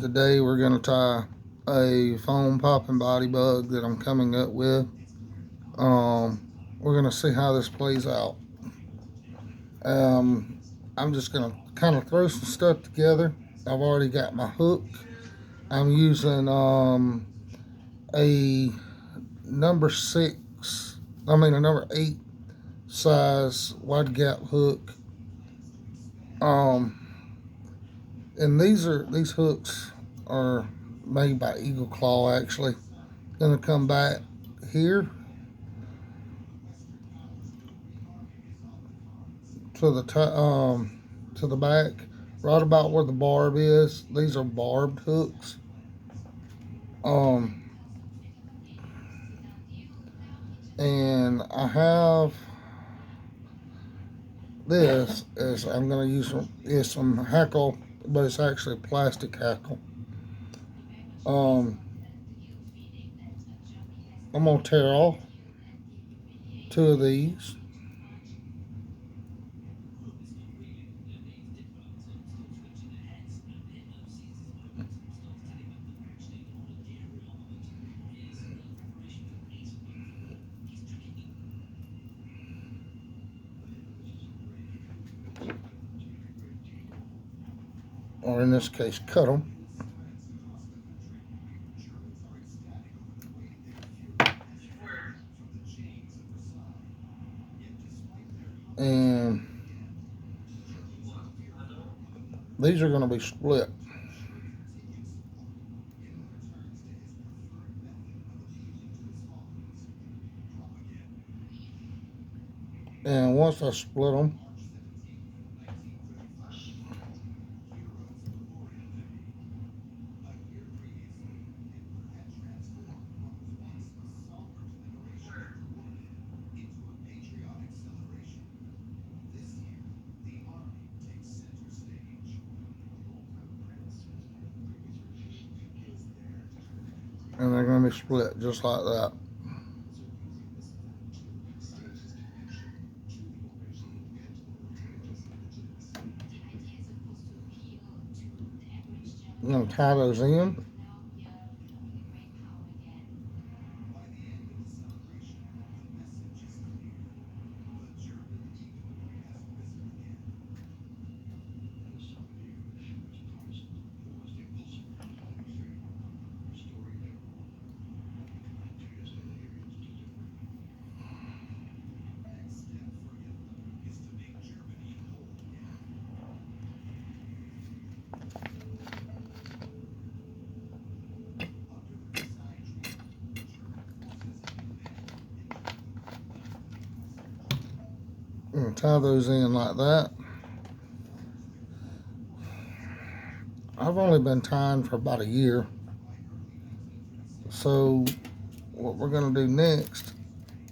Today we're going to tie a foam popping body bug that I'm coming up with. We're going to see how this plays out. I'm just going to kind of throw some stuff together. I've already got my hook. I'm using a number 8 size wide gap hook. And these hooks are made by Eagle Claw. Actually, gonna come back here to the back, right about where the barb is. These are barbed hooks. And I have this is I'm gonna use some hackle, but it's actually plastic hackle. I'm gonna tear off 2 of these. Or in this case, cut them. And these are going to be split. And once I split them, and they're going to be split just like that. I'm going to tie those in. And tie those in like that. I've only been tying for about a year. So what we're going to do next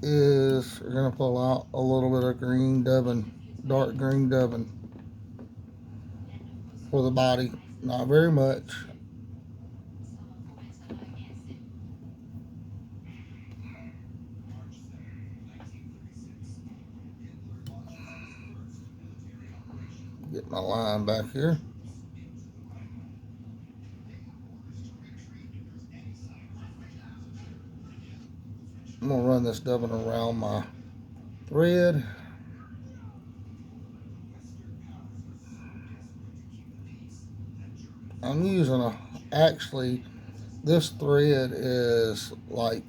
is we're going to pull out a little bit of green dubbin, dark green dubbin for the body. Not very much. Get my line back here. I'm going to run this dubbin around my thread. I'm using actually this thread is like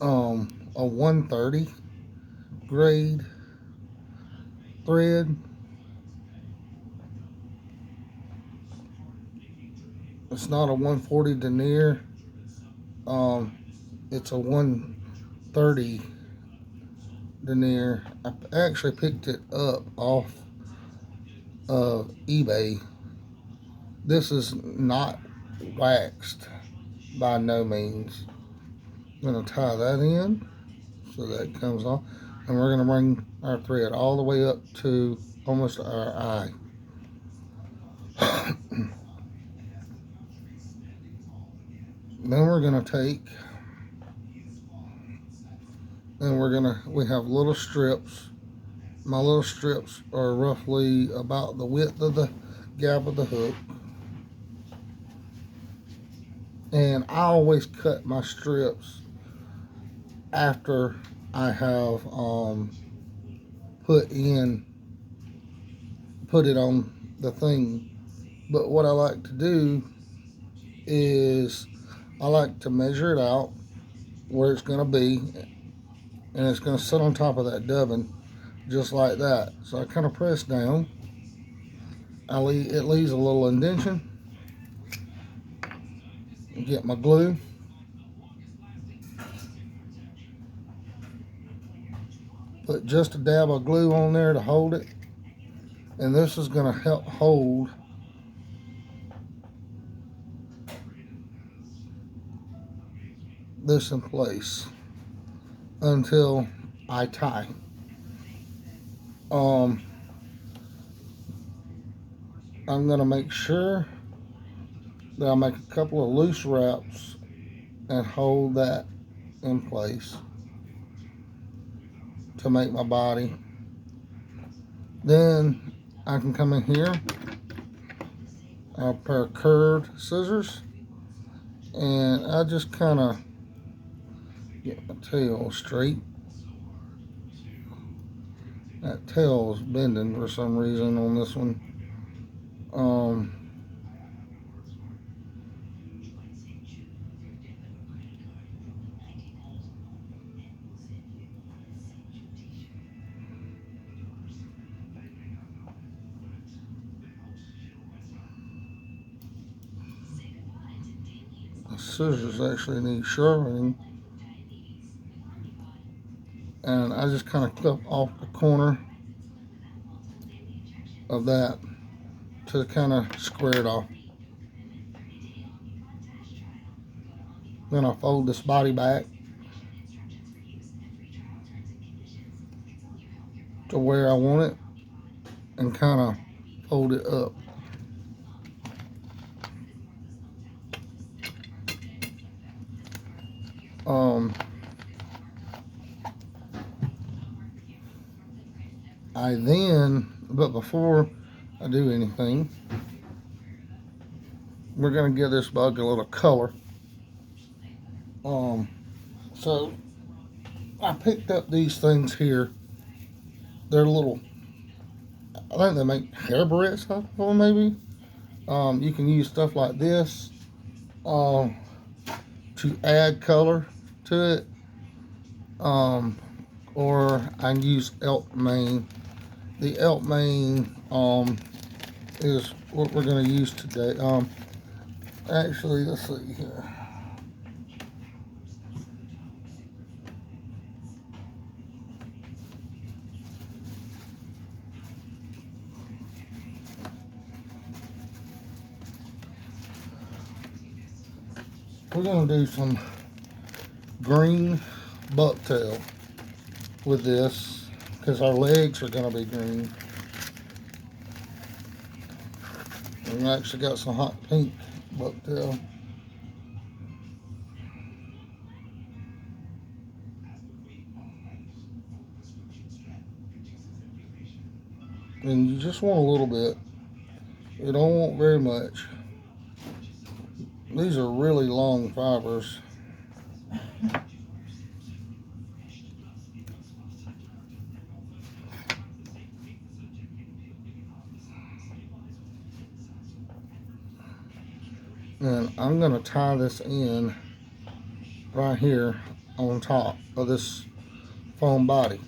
a 130 grade thread. It's not a 140 denier. It's a 130 denier. I actually picked it up off of eBay. This is not waxed by no means. I'm going to tie that in so that it comes off. And we're going to bring our thread all the way up to almost our eye. Then we're going to take, and we have little strips. My little strips are roughly about the width of the gap of the hook. And I always cut my strips after I have put it on the thing. But what I like to do is I like to measure it out where it's going to be, and it's going to sit on top of that dubbin just like that. So I kind of press down. It leaves a little indentation. Get my glue. Put just a dab of glue on there to hold it. And this is going to help hold this in place until I tie. I'm going to make sure that I make a couple of loose wraps and hold that in place to make my body. Then I can come in here, a pair of curved scissors, and I just kind of get my tail straight. That tail is bending for some reason on this one. The scissors actually need sharpening, and I just kind of clip off the corner of that to kind of square it off. Then I fold this body back to where I want it and kind of fold it up. But before I do anything, we're going to give this bug a little color. So I picked up these things here. They're little, I think they make hair barrettes out of them, maybe. You can use stuff like this to add color to it. Or I can use elk mane. The elk mane is what we're going to use today. Actually, let's see here. We're going to do some green bucktail with this because our legs are going to be green. We actually got some hot pink bucktail. And you just want a little bit. You don't want very much. These are really long fibers. And I'm going to tie this in right here on top of this foam body.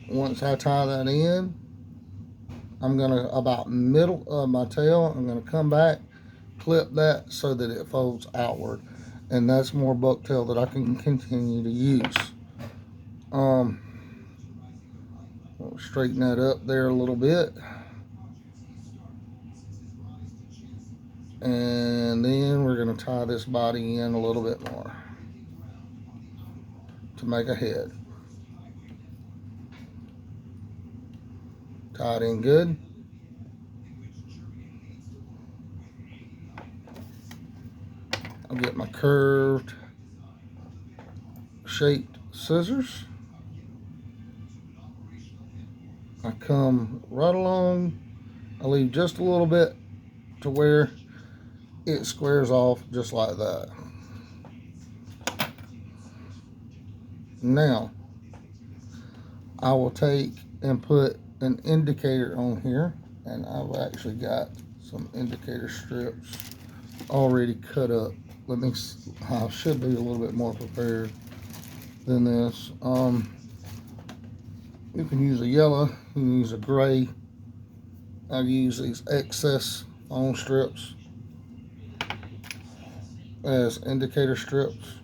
Once I tie that in, I'm going to, about middle of my tail, I'm going to come back, clip that so that it folds outward. And that's more bucktail that I can continue to use. I'll straighten that up there a little bit. And then we're going to tie this body in a little bit more to make a head. Tie it in good. I'll get my curved shaped scissors. I come right along I leave just a little bit to where it squares off just like that. Now, I will take and put an indicator on here, and I've actually got some indicator strips already cut up. I should be a little bit more prepared than this. You can use a yellow, you can use a gray. I use these excess on strips as indicator strips.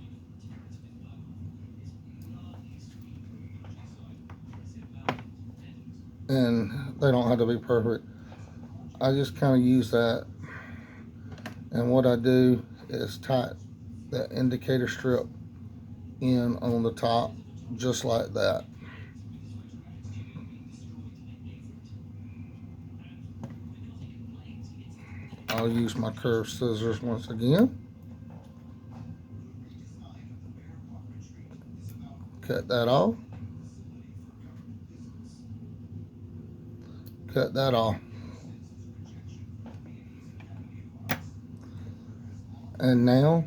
And they don't have to be perfect. I just kind of use that, and what I do is tie that indicator strip in on the top just like that. I'll use my curved scissors once again. Cut that off. Cut that off. And now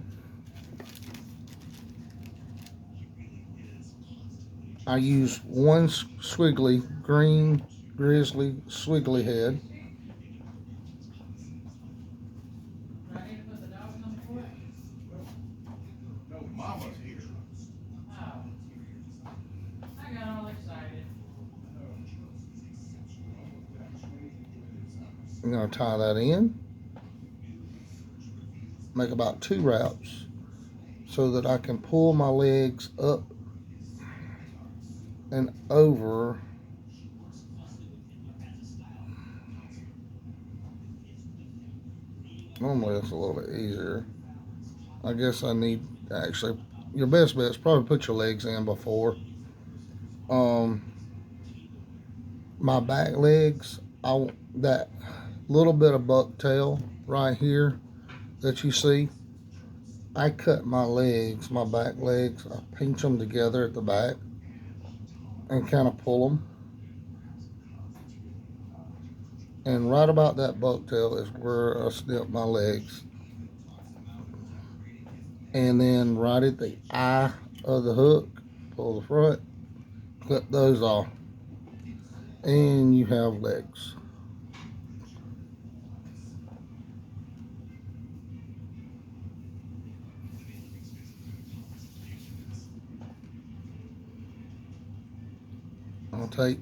I use one squiggly green grizzly squiggly head. I'm going to tie that in, make about 2 wraps so that I can pull my legs up and over normally it's a little bit easier. I guess I need actually your best bet is probably put your legs in before. My back legs, that little bit of bucktail right here that you see, I cut my legs, my back legs, I pinch them together at the back and kind of pull them. And right about that bucktail is where I snip my legs. And then right at the eye of the hook, pull the front, clip those off, and you have legs. I'll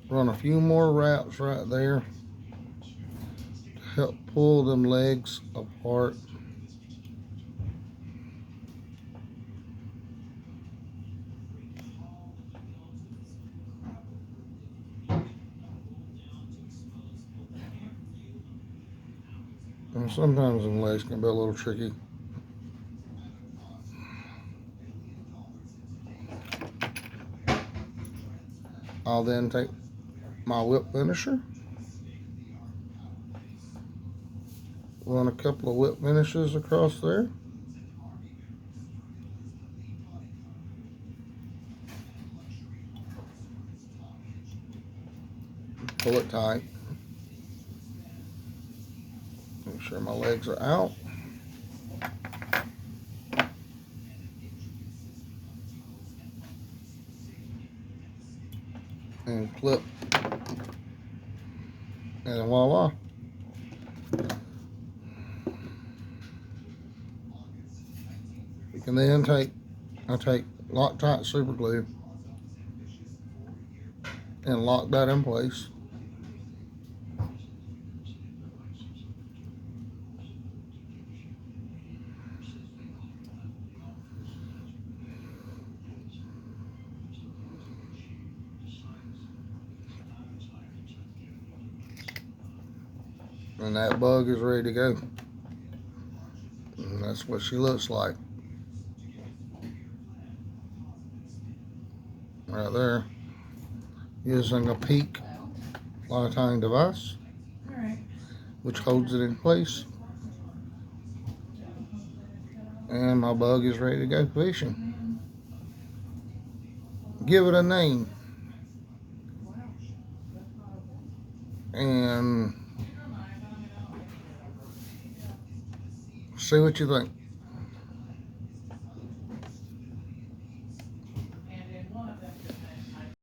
run a few more wraps right there to help pull them legs apart. And sometimes them legs can be a little tricky. I'll then take my whip finisher, run a couple of whip finishes across there. Pull it tight. Make sure my legs are out. And clip. And voila. You can then take Loctite super glue and lock that in place. And that bug is ready to go. And that's what she looks like. Right there. Using a PEEK fly tying device, which holds it in place. And my bug is ready to go fishing. Give it a name. and see what you think.